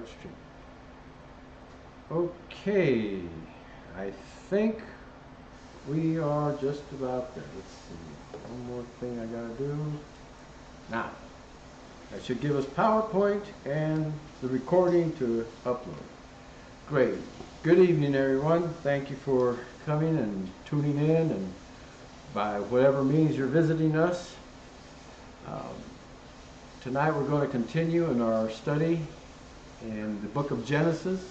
stream. Okay, I think we are just about there. Let's see, one more thing I gotta do. Now, that should give us PowerPoint and the recording to upload. Great. Good evening, everyone. Thank you for coming and tuning in, and by whatever means you're visiting us. Tonight we're going to continue in our study in the book of Genesis.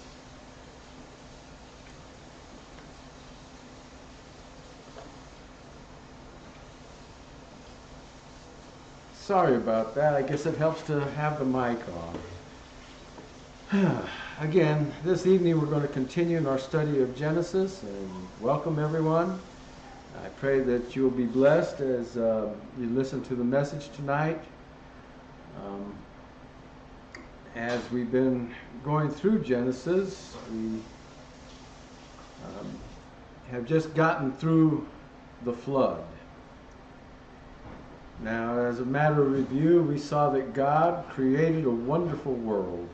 Sorry about that. I guess it helps to have the mic on. Again, this evening we're going to continue in our study of Genesis, and welcome everyone. I pray that you will be blessed as you listen to the message tonight. As we've been going through Genesis, we have just gotten through the flood. Now, as a matter of review, we saw that God created a wonderful world.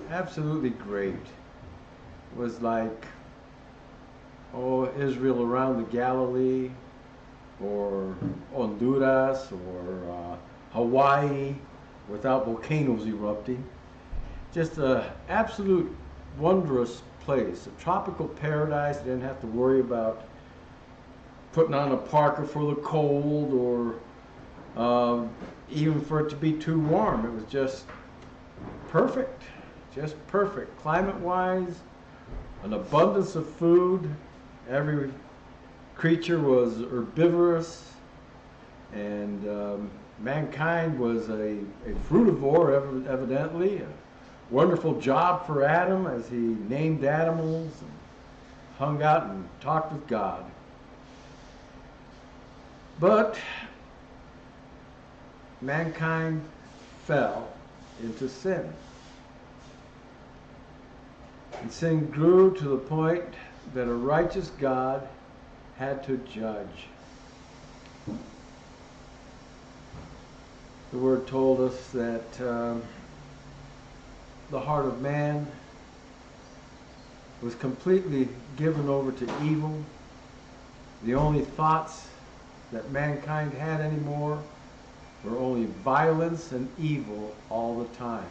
Absolutely great. It was like, Israel around the Galilee, or Honduras, or Hawaii without volcanoes erupting. Just an absolute wondrous place, a tropical paradise. You didn't have to worry about putting on a parka for the cold, or even for it to be too warm. It was just perfect, climate-wise, an abundance of food. Every creature was herbivorous, and mankind was a frutivore, evidently. A wonderful job for Adam as he named animals and hung out and talked with God. But mankind fell into sin. And sin grew to the point that a righteous God had to judge. The Word told us that the heart of man was completely given over to evil. The only thoughts that mankind had anymore were only violence and evil all the time.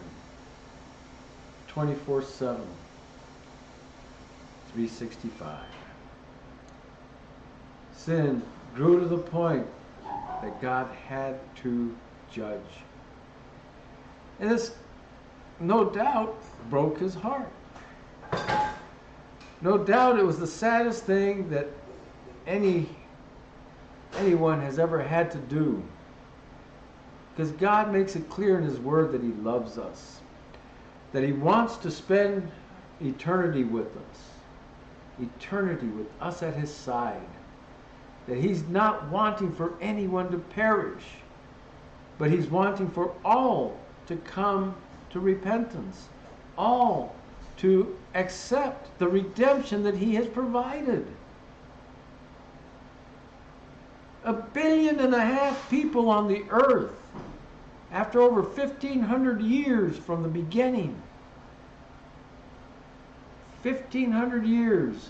24/7. 365. Sin grew to the point that God had to judge. And this, no doubt, broke his heart. No doubt it was the saddest thing that anyone has ever had to do. Because God makes it clear in his word that he loves us, that he wants to spend eternity with us at his side, that he's not wanting for anyone to perish, but he's wanting for all to come to repentance, all to accept the redemption that he has provided. 1.5 billion people on the earth after over 1,500 years from the beginning. 1,500 years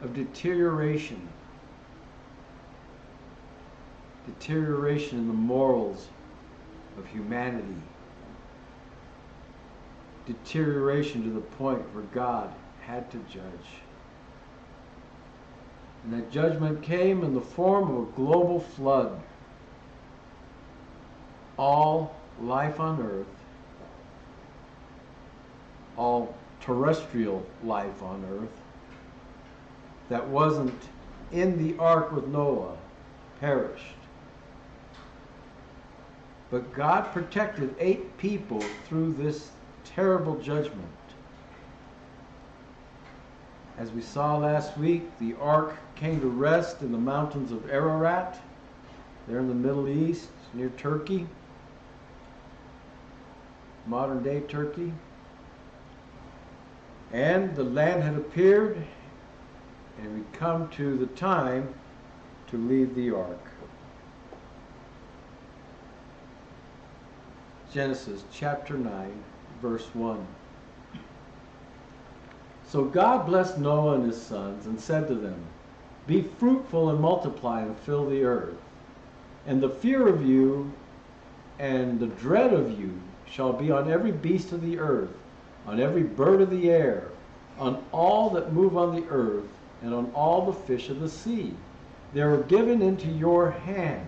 of deterioration. Deterioration in the morals of humanity. Deterioration to the point where God had to judge. And that judgment came in the form of a global flood. All life on earth, all terrestrial life on earth that wasn't in the ark with Noah perished. But God protected 8 people through this terrible judgment. As we saw last week, the ark came to rest in the mountains of Ararat. They're in the Middle East, near Turkey, modern day Turkey. And the land had appeared, and we come to the time to leave the ark. Genesis chapter 9, verse 1. So God blessed Noah and his sons and said to them, be fruitful and multiply and fill the earth. And the fear of you and the dread of you shall be on every beast of the earth, on every bird of the air, on all that move on the earth, and on all the fish of the sea. They are given into your hand.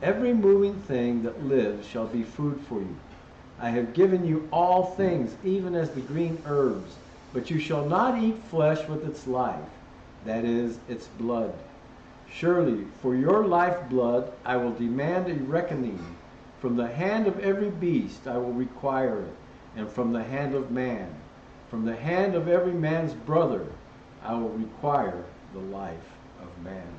Every moving thing that lives shall be food for you. I have given you all things, even as the green herbs, but you shall not eat flesh with its life, that is, its blood. Surely, for your lifeblood I will demand a reckoning. From the hand of every beast I will require it, and from the hand of man. From the hand of every man's brother I will require the life of man.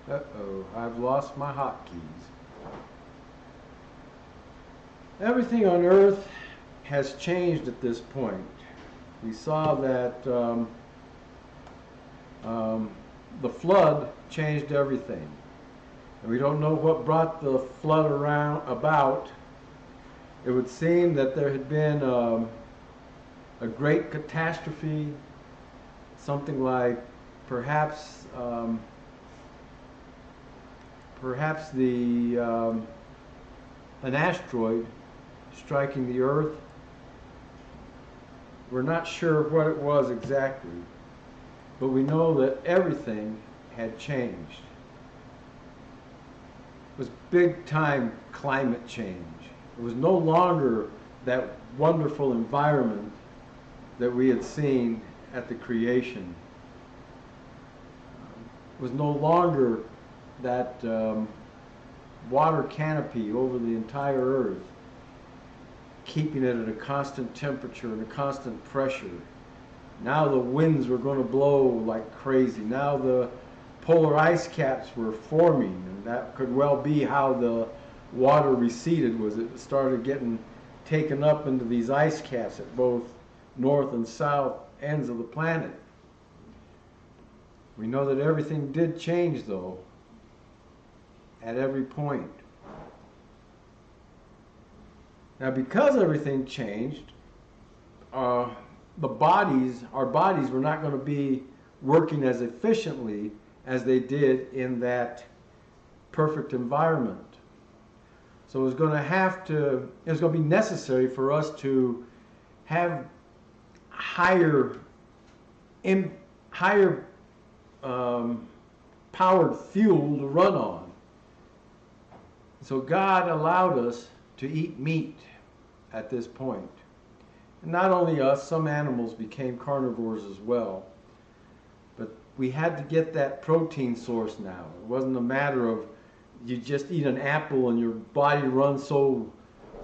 Uh-oh, I've lost my hotkeys. Everything on earth has changed at this point. We saw that the flood changed everything. And we don't know what brought the flood about. It would seem that there had been a great catastrophe, something like perhaps an asteroid striking the earth. We're not sure what it was exactly, but we know that everything had changed. It was big time climate change. It was no longer that wonderful environment that we had seen at the creation. It was no longer that water canopy over the entire earth, keeping it at a constant temperature and a constant pressure. Now the winds were going to blow like crazy. Now the polar ice caps were forming, and that could well be how the water receded, was it started getting taken up into these ice caps at both north and south ends of the planet. We know that everything did change, though, at every point. Now, because everything changed, our bodies were not going to be working as efficiently as they did in that perfect environment. So it was going to be necessary for us to have higher powered fuel to run on. So God allowed us to eat meat at this point. And not only us, some animals became carnivores as well. But we had to get that protein source now. It wasn't a matter of you just eat an apple and your body runs so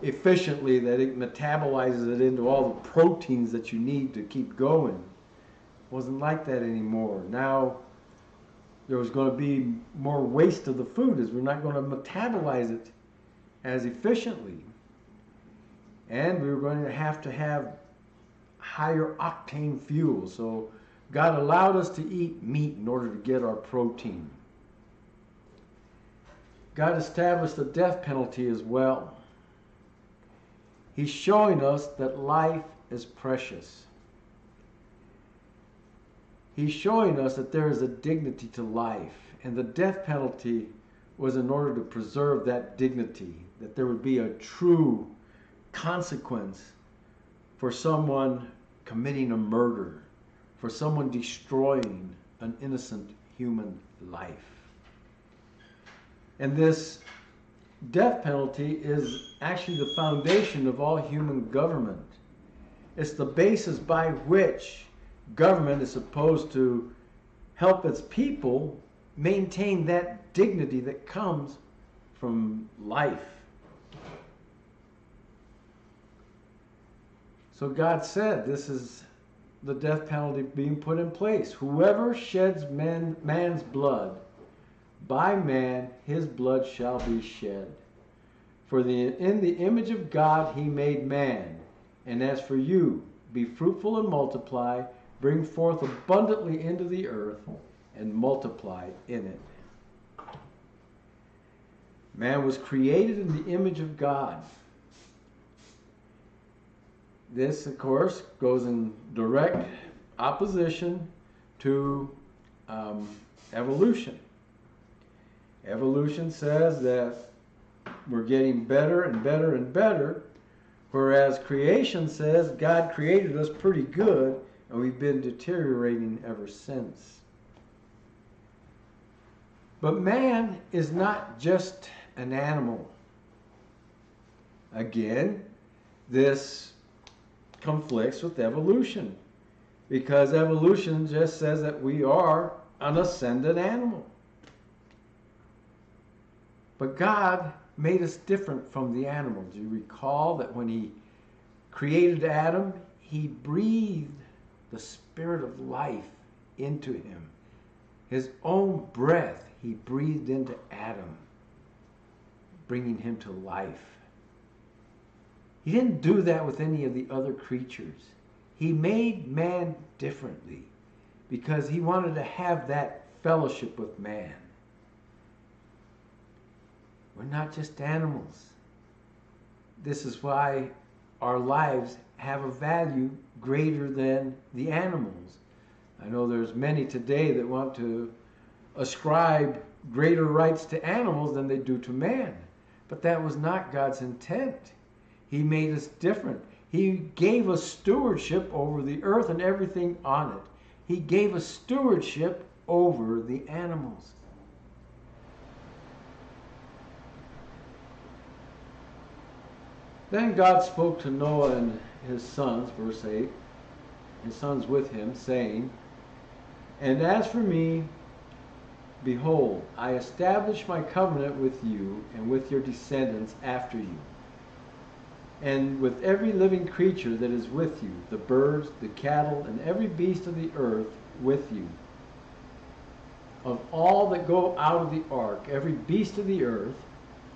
efficiently that it metabolizes it into all the proteins that you need to keep going. It wasn't like that anymore. Now there was going to be more waste of the food, as we're not going to metabolize it as efficiently. And we were going to have higher octane fuel. So God allowed us to eat meat in order to get our protein. God established the death penalty as well. He's showing us that life is precious. He's showing us that there is a dignity to life, and the death penalty was in order to preserve that dignity, that there would be a true consequence for someone committing a murder, for someone destroying an innocent human life. And this death penalty is actually the foundation of all human government. It's the basis by which government is supposed to help its people maintain that dignity that comes from life. So God said, this is the death penalty being put in place. Whoever sheds man's blood, by man his blood shall be shed. For in the image of God he made man. And as for you, be fruitful and multiply, bring forth abundantly into the earth, and multiply in it. Man was created in the image of God. This, of course, goes in direct opposition to evolution. Evolution says that we're getting better and better and better, whereas creation says God created us pretty good, and we've been deteriorating ever since. But man is not just an animal. Again, this conflicts with evolution, because evolution just says that we are an ascendant animal. But God made us different from the animals. You recall that when he created Adam, he breathed the spirit of life into him. His own breath he breathed into Adam, bringing him to life. He didn't do that with any of the other creatures. He made man differently because he wanted to have that fellowship with man. We're not just animals. This is why our lives have a value greater than the animals. I know there's many today that want to ascribe greater rights to animals than they do to man. But that was not God's intent. He made us different. He gave us stewardship over the earth and everything on it. He gave us stewardship over the animals. Then God spoke to Noah and his sons, verse 8, his sons with him, saying, "And as for me, behold, I establish my covenant with you and with your descendants after you, and with every living creature that is with you, the birds, the cattle, and every beast of the earth with you. Of all that go out of the ark, every beast of the earth,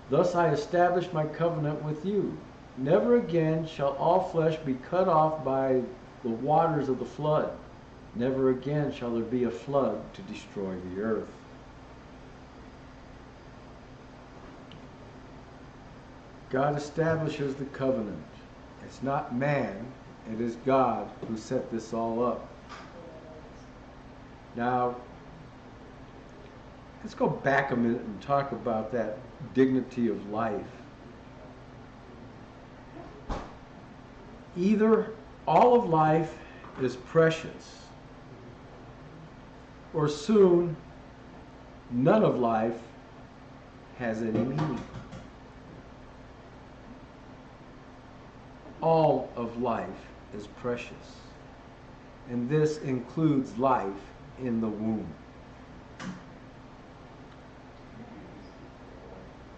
thus I establish my covenant with you. Never again shall all flesh be cut off by the waters of the flood. Never again shall there be a flood to destroy the earth." God establishes the covenant. It's not man, it is God who set this all up. Now, let's go back a minute and talk about that dignity of life. Either all of life is precious, or soon none of life has any meaning. All of life is precious, and this includes life in the womb.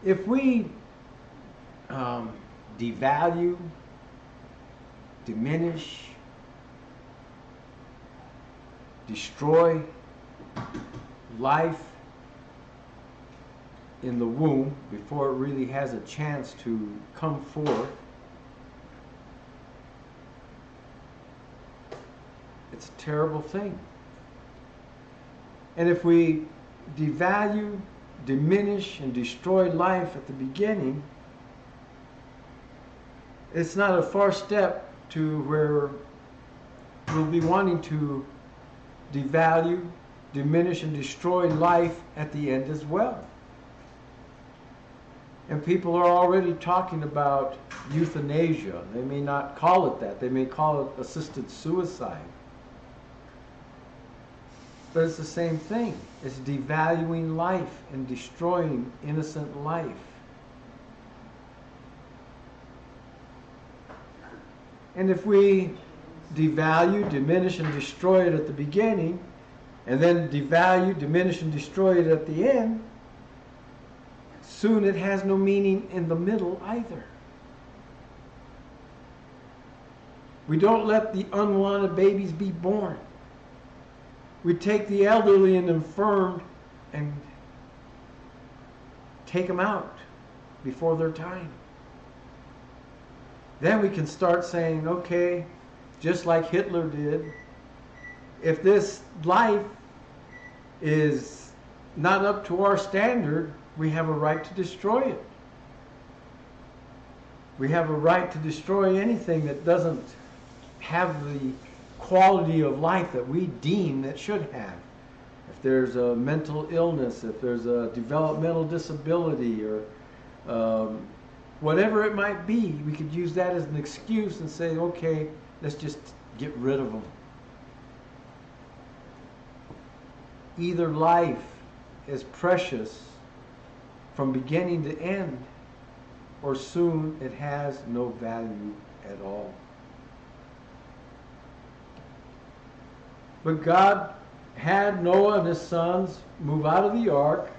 If we devalue, diminish, destroy life in the womb before it really has a chance to come forth, it's a terrible thing. And if we devalue, diminish, and destroy life at the beginning, it's not a far step to where we'll be wanting to devalue, diminish, and destroy life at the end as well. And people are already talking about euthanasia. They may not call it that. They may call it assisted suicide. But it's the same thing. It's devaluing life and destroying innocent life. And if we devalue, diminish, and destroy it at the beginning, and then devalue, diminish, and destroy it at the end, soon it has no meaning in the middle either. We don't let the unwanted babies be born. We take the elderly and infirm and take them out before their time. Then we can start saying, okay, just like Hitler did, if this life is not up to our standard, we have a right to destroy it. We have a right to destroy anything that doesn't have the quality of life that we deem that should have. If there's a mental illness, if there's a developmental disability, or whatever it might be, we could use that as an excuse and say, okay, let's just get rid of them. Either life is precious from beginning to end, or soon it has no value at all. But God had Noah and his sons move out of the ark,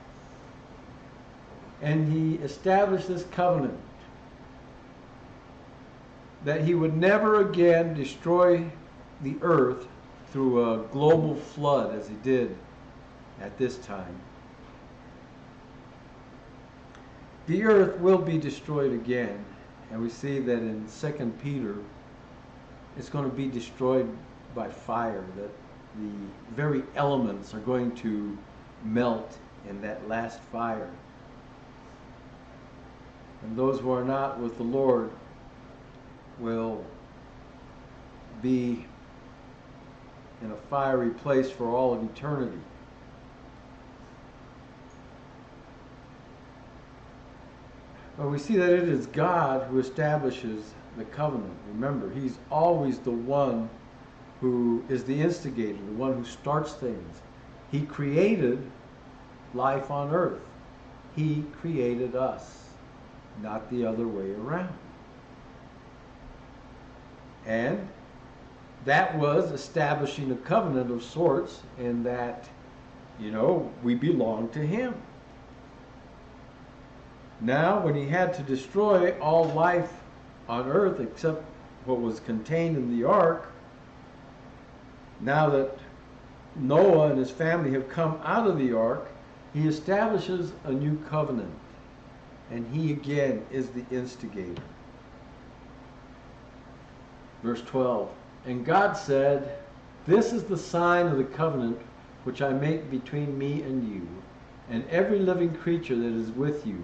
and he established this covenant that he would never again destroy the earth through a global flood as he did at this time. The earth will be destroyed again, and we see that in 2 Peter it's going to be destroyed by fire, that the very elements are going to melt in that last fire. And those who are not with the Lord will be in a fiery place for all of eternity. But we see that it is God who establishes the covenant. Remember, he's always the one who is the instigator, the one who starts things. He created life on earth. He created us, not the other way around. And that was establishing a covenant of sorts, in that, we belong to him. Now, when he had to destroy all life on earth except what was contained in the ark, now that Noah and his family have come out of the ark, he establishes a new covenant. And he again is the instigator. Verse 12, and God said, this is the sign of the covenant which I make between me and you, and every living creature that is with you,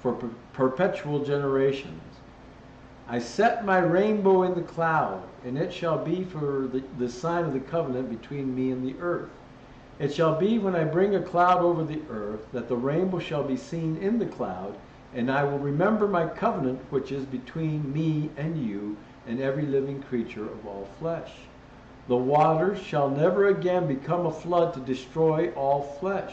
for perpetual generations. I set my rainbow in the cloud, and it shall be for the sign of the covenant between me and the earth. It shall be when I bring a cloud over the earth, that the rainbow shall be seen in the cloud, and I will remember my covenant which is between me and you, and every living creature of all flesh. The waters shall never again become a flood to destroy all flesh.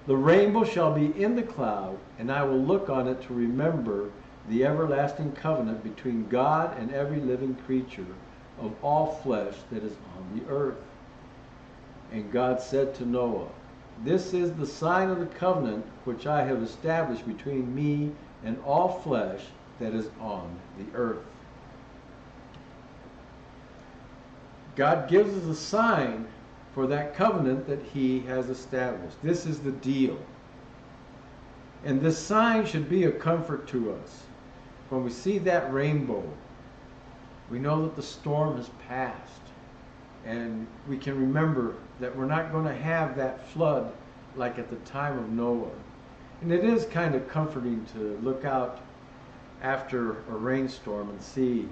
The rainbow shall be in the cloud, and I will look on it to remember the everlasting covenant between God and every living creature of all flesh that is on the earth. And God said to Noah, this is the sign of the covenant which I have established between me and all flesh that is on the earth. God gives us a sign for that covenant that he has established. This is the deal. And this sign should be a comfort to us. When we see that rainbow, we know that the storm has passed. And we can remember that we're not going to have that flood like at the time of Noah. And it is kind of comforting to look out after a rainstorm and see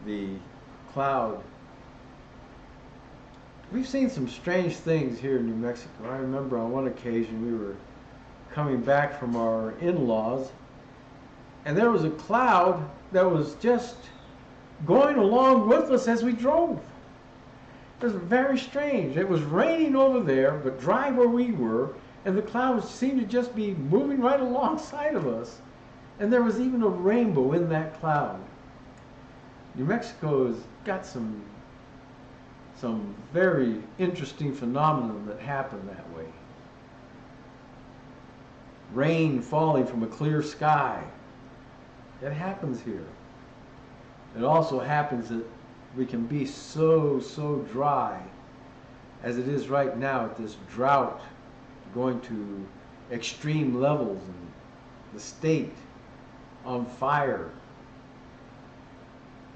the cloud. We've seen some strange things here in New Mexico. I remember on one occasion we were coming back from our in-laws, and there was a cloud that was just going along with us as we drove. It was very strange. It was raining over there, but dry where we were, and the clouds seemed to just be moving right alongside of us. And there was even a rainbow in that cloud. New Mexico has got some very interesting phenomenon that happen that way. Rain falling from a clear sky. It happens here. It also happens at we can be so dry as it is right now at this drought going to extreme levels and the state on fire.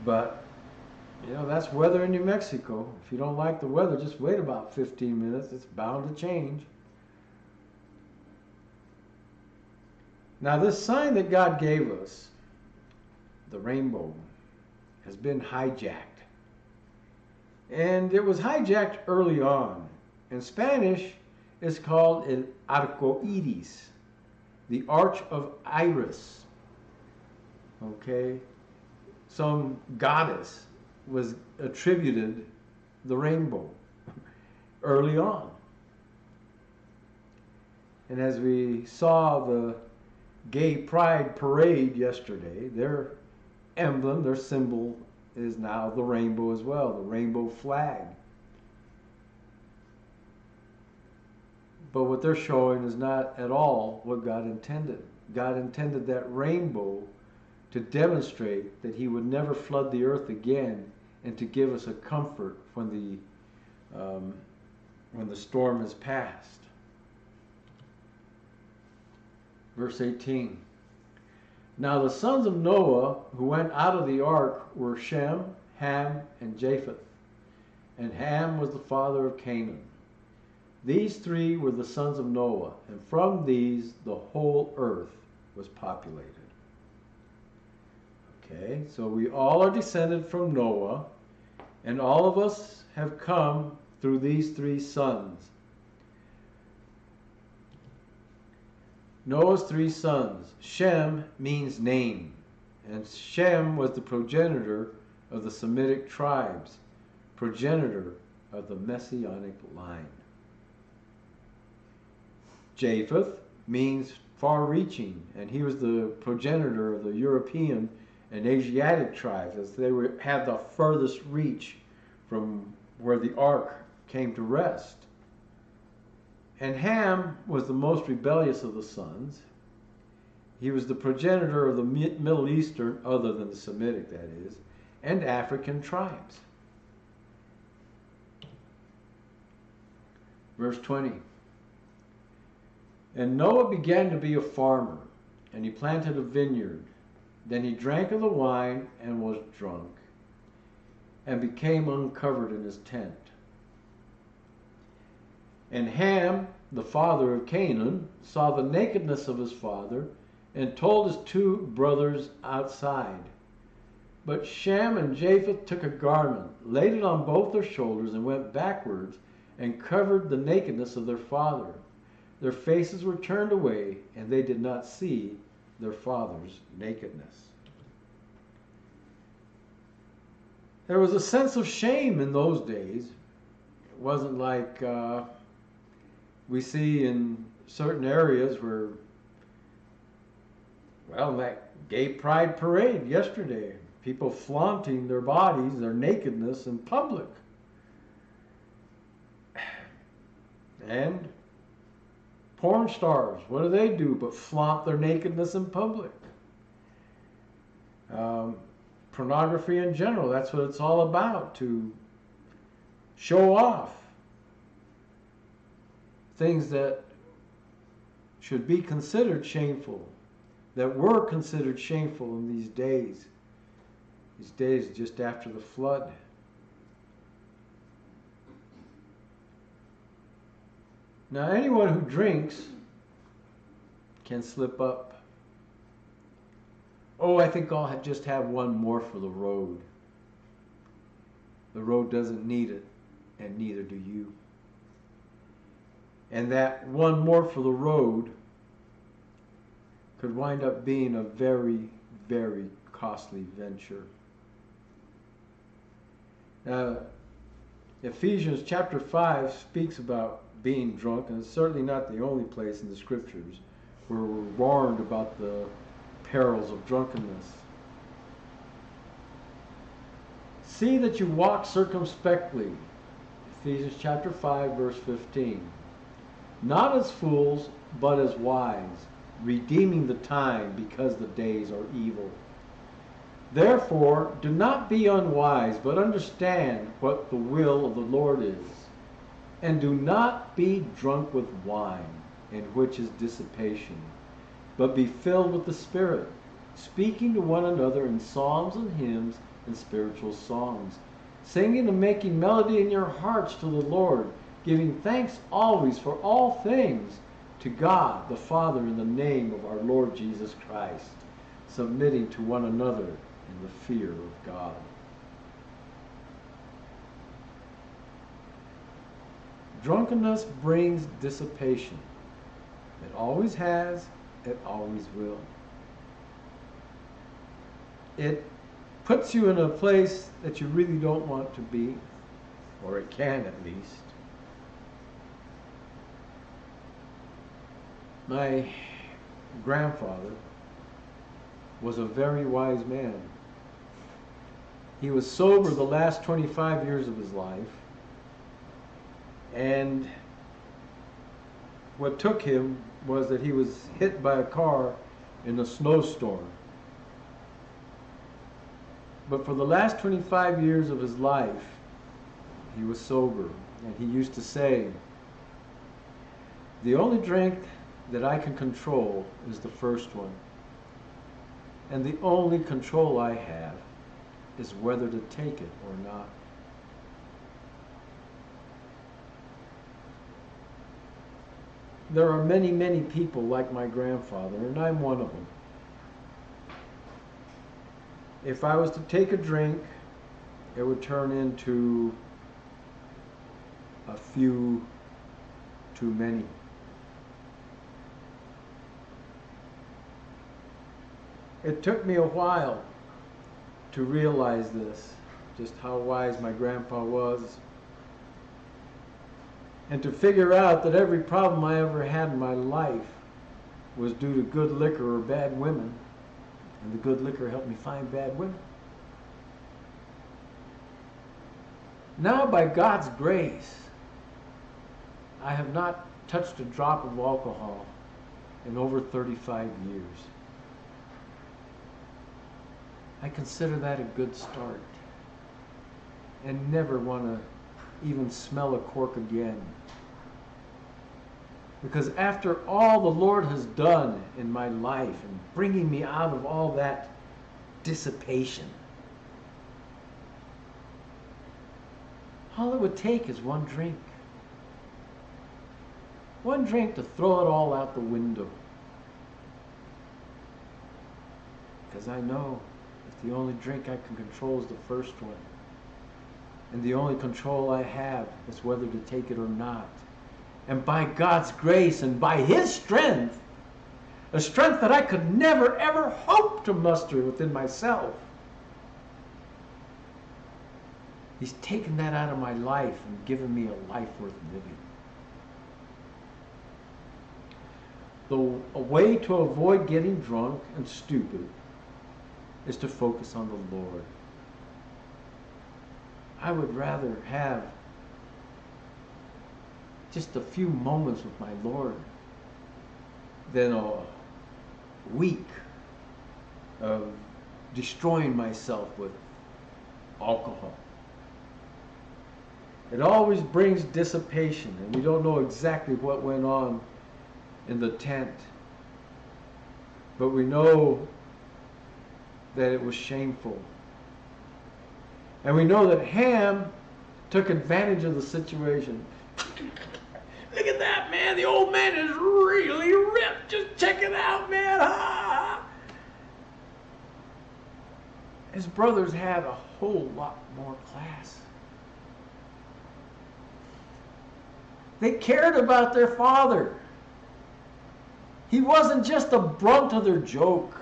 But that's weather in New Mexico. If you don't like the weather, just wait about 15 minutes. It's bound to change. Now, this sign that God gave us, the rainbow, has been hijacked. And it was hijacked early on. In Spanish, it's called el arco iris, the arch of iris. Okay? Some goddess was attributed the rainbow early on. And as we saw the gay pride parade yesterday, their emblem, their symbol is now the rainbow as well, the rainbow flag. But what they're showing is not at all what God intended. God intended that rainbow to demonstrate that He would never flood the earth again, and to give us a comfort when the storm is past. Verse 18. Now the sons of Noah who went out of the ark were Shem, Ham, and Japheth. And Ham was the father of Canaan. These three were the sons of Noah, and from these the whole earth was populated. Okay, so we all are descended from Noah, and all of us have come through these three sons. Noah's three sons. Shem means name, and Shem was the progenitor of the Semitic tribes, progenitor of the Messianic line. Japheth means far-reaching, and he was the progenitor of the European and Asiatic tribes, as they had the furthest reach from where the ark came to rest. And Ham was the most rebellious of the sons. He was the progenitor of the Middle Eastern, other than the Semitic, that is, and African tribes. Verse 20. And Noah began to be a farmer, and he planted a vineyard. Then he drank of the wine and was drunk, and became uncovered in his tent. And Ham, the father of Canaan, saw the nakedness of his father, and told his two brothers outside. But Shem and Japheth took a garment, laid it on both their shoulders, and went backwards, and covered the nakedness of their father. Their faces were turned away, and they did not see their father's nakedness. There was a sense of shame in those days. It wasn't like we see in certain areas where, well, that gay pride parade yesterday, people flaunting their bodies, their nakedness in public. And porn stars, what do but flaunt their nakedness in public? Pornography in general, that's what it's all about, to show off things that should be considered shameful, that were considered shameful in these days just after the flood. Now, anyone who drinks can slip up. Oh, I think I'll just have one more for the road. The road doesn't need it, and neither do you. And that one more for the road could wind up being a very, very costly venture. Ephesians chapter 5 speaks about being drunk, and it's certainly not the only place in the scriptures where we're warned about the perils of drunkenness. See that you walk circumspectly. Ephesians chapter 5 verse 15. Not as fools, but as wise, redeeming the time because the days are evil. Therefore, do not be unwise, but understand what the will of the Lord is. And do not be drunk with wine, in which is dissipation, but be filled with the Spirit, speaking to one another in psalms and hymns and spiritual songs, singing and making melody in your hearts to the Lord, giving thanks always for all things to God the Father in the name of our Lord Jesus Christ, submitting to one another in the fear of God. Drunkenness brings dissipation. It always has, it always will. It puts you in a place that you really don't want to be, or it can at least. My grandfather was a very wise man. He was sober the last 25 years of his life, and what took him was that he was hit by a car in a snowstorm. But for the last 25 years of his life, he was sober, and he used to say, "The only drink that I can control is the first one, and the only control I have is whether to take it or not." There are many, many people like my grandfather, and I'm one of them. If I was to take a drink, it would turn into a few too many. It took me a while to realize this, just how wise my grandpa was, and to figure out that every problem I ever had in my life was due to good liquor or bad women, and the good liquor helped me find bad women. Now, by God's grace, I have not touched a drop of alcohol in over 35 years. I consider that a good start, and never want to even smell a cork again. Because after all the Lord has done in my life and bringing me out of all that dissipation, all it would take is one drink. One drink to throw it all out the window. Because I know if the only drink I can control is the first one, and the only control I have is whether to take it or not. And by God's grace and by His strength, a strength that I could never ever hope to muster within myself, He's taken that out of my life and given me a life worth living. A way to avoid getting drunk and stupid is to focus on the Lord. I would rather have just a few moments with my Lord than a week of destroying myself with alcohol. It always brings dissipation, and we don't know exactly what went on in the tent, but we know that it was shameful. And we know that Ham took advantage of the situation. Look at that, man. The old man is really ripped. Just check it out, man. Ah! His brothers had a whole lot more class. They cared about their father. He wasn't just the brunt of their joke.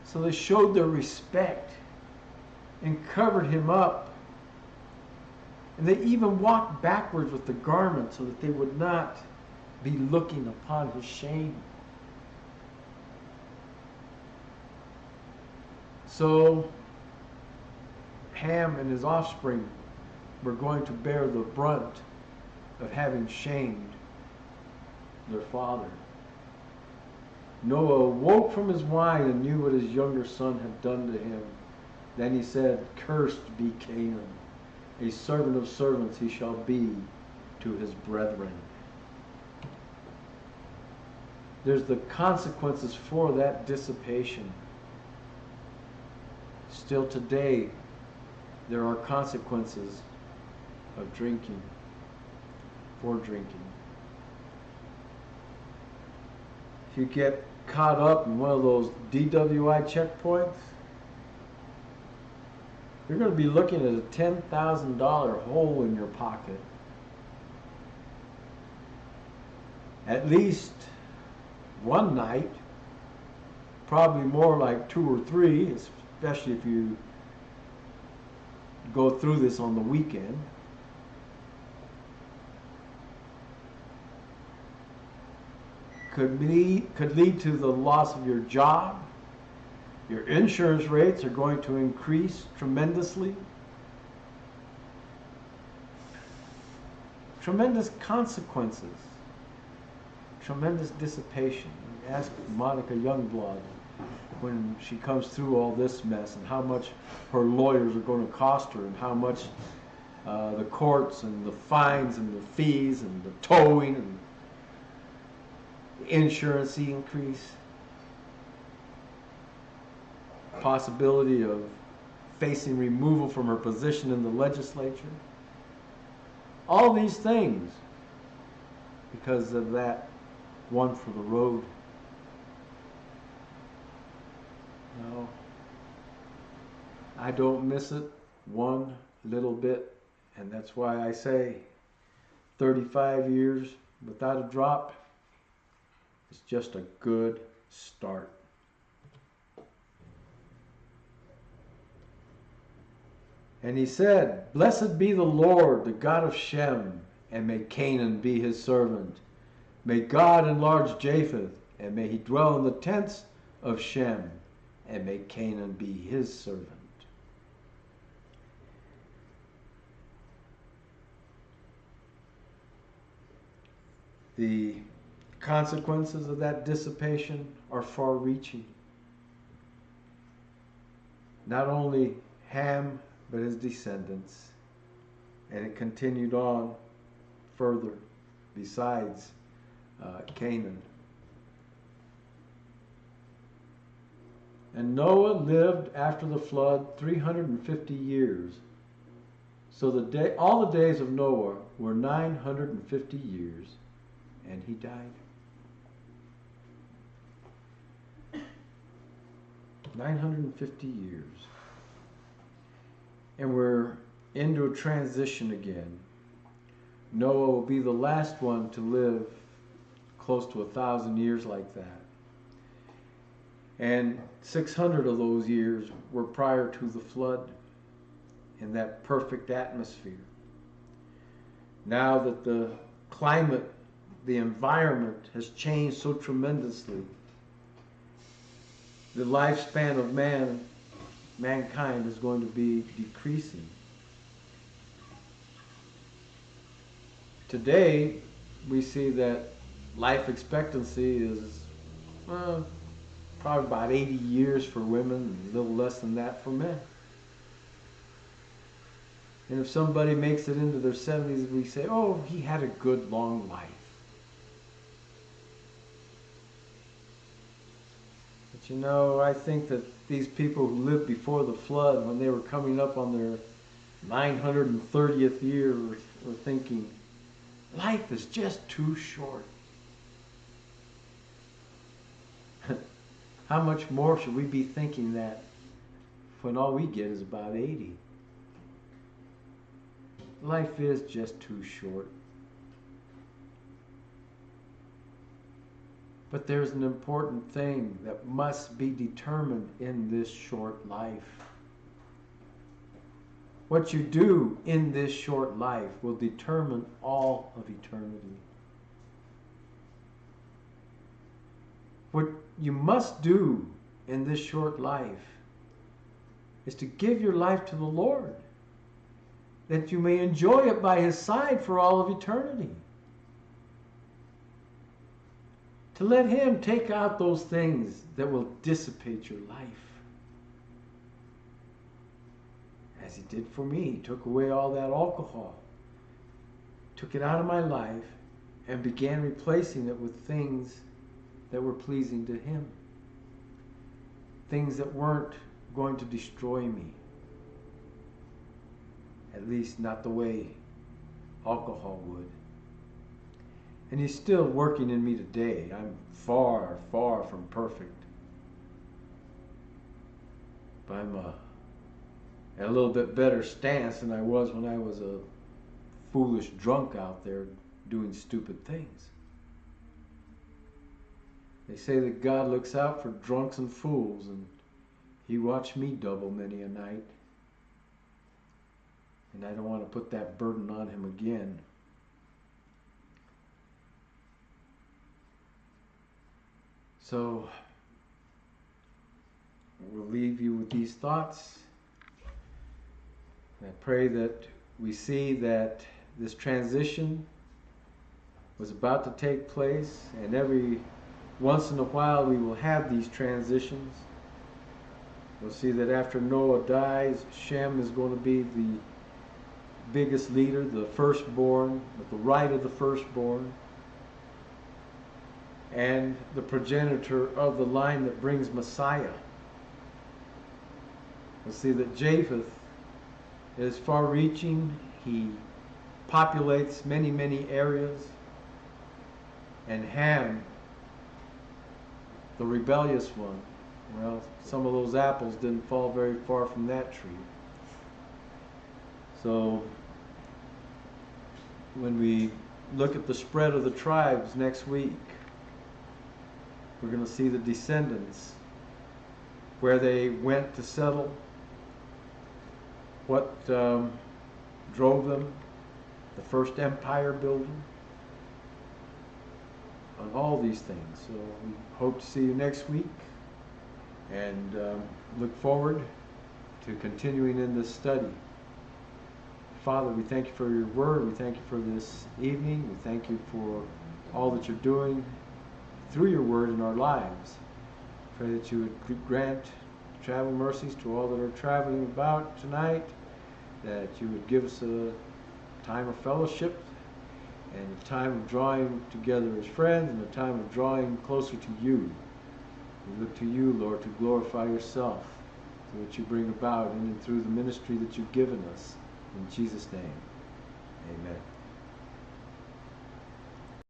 So they showed their respect and covered him up. And they even walked backwards with the garment so that they would not be looking upon his shame. So Ham and his offspring were going to bear the brunt of having shamed their father. Noah awoke from his wine and knew what his younger son had done to him. Then he said, "Cursed be Canaan, a servant of servants he shall be to his brethren." There's the consequences for that dissipation. Still today, there are consequences of drinking, for drinking. If you get caught up in one of those DWI checkpoints, you're going to be looking at a $10,000 hole in your pocket. At least one night, probably more like 2 or 3, especially if you go through this on the weekend. Could lead to the loss of your job. Your insurance rates are going to increase tremendously. Tremendous consequences. Tremendous dissipation. Ask Monica Youngblood when she comes through all this mess and how much her lawyers are going to cost her and how much the courts and the fines and the fees and the towing and the insurance increase. Possibility of facing removal from her position in the legislature. All these things because of that one for the road. No, I don't miss it one little bit, and that's why I say 35 years without a drop is just a good start. And he said, "Blessed be the Lord, the God of Shem, and may Canaan be his servant. May God enlarge Japheth, and may he dwell in the tents of Shem, and may Canaan be his servant." The consequences of that dissipation are far-reaching. Not only Ham, but his descendants. And it continued on further besides Canaan. And Noah lived after the flood 350 years. So all the days of Noah were 950 years, and he died. 950 years. And we're into a transition again. Noah will be the last one to live close to 1,000 years like that. And 600 of those years were prior to the flood in that perfect atmosphere. Now that the climate, the environment has changed so tremendously, the lifespan of mankind is going to be decreasing. Today, we see that life expectancy is probably about 80 years for women and a little less than that for men. And if somebody makes it into their 70s, we say, "Oh, he had a good long life." But you know, I think that these people who lived before the flood, when they were coming up on their 930th year, were thinking, life is just too short. How much more should we be thinking that when all we get is about 80? Life is just too short. But there's an important thing that must be determined in this short life. What you do in this short life will determine all of eternity. What you must do in this short life is to give your life to the Lord, that you may enjoy it by His side for all of eternity. To let Him take out those things that will dissipate your life. As He did for me. He took away all that alcohol. Took it out of my life and began replacing it with things that were pleasing to Him. Things that weren't going to destroy me. At least not the way alcohol would. And He's still working in me today. I'm far, far from perfect. But I'm at a little bit better stance than I was when I was a foolish drunk out there doing stupid things. They say that God looks out for drunks and fools, and He watched me double many a night. And I don't want to put that burden on Him again. So, we'll leave you with these thoughts. I pray that we see that this transition was about to take place, and every once in a while we will have these transitions. We'll see that after Noah dies, Shem is going to be the biggest leader, the firstborn, with the right of the firstborn, and the progenitor of the line that brings Messiah. We'll see that Japheth is far-reaching. He populates many, many areas. And Ham, the rebellious one, well, some of those apples didn't fall very far from that tree. So when we look at the spread of the tribes next week, we're going to see the descendants, where they went to settle, what drove them, the first empire building, on all these things. So we hope to see you next week, and look forward to continuing in this study. Father, we thank you for your word. We thank you for this evening. We thank you for all that you're doing through your word in our lives. Pray that you would grant travel mercies to all that are traveling about tonight, that you would give us a time of fellowship and a time of drawing together as friends and a time of drawing closer to you. We look to you, Lord, to glorify yourself, to what you bring about in and through the ministry that you've given us. In Jesus' name, amen.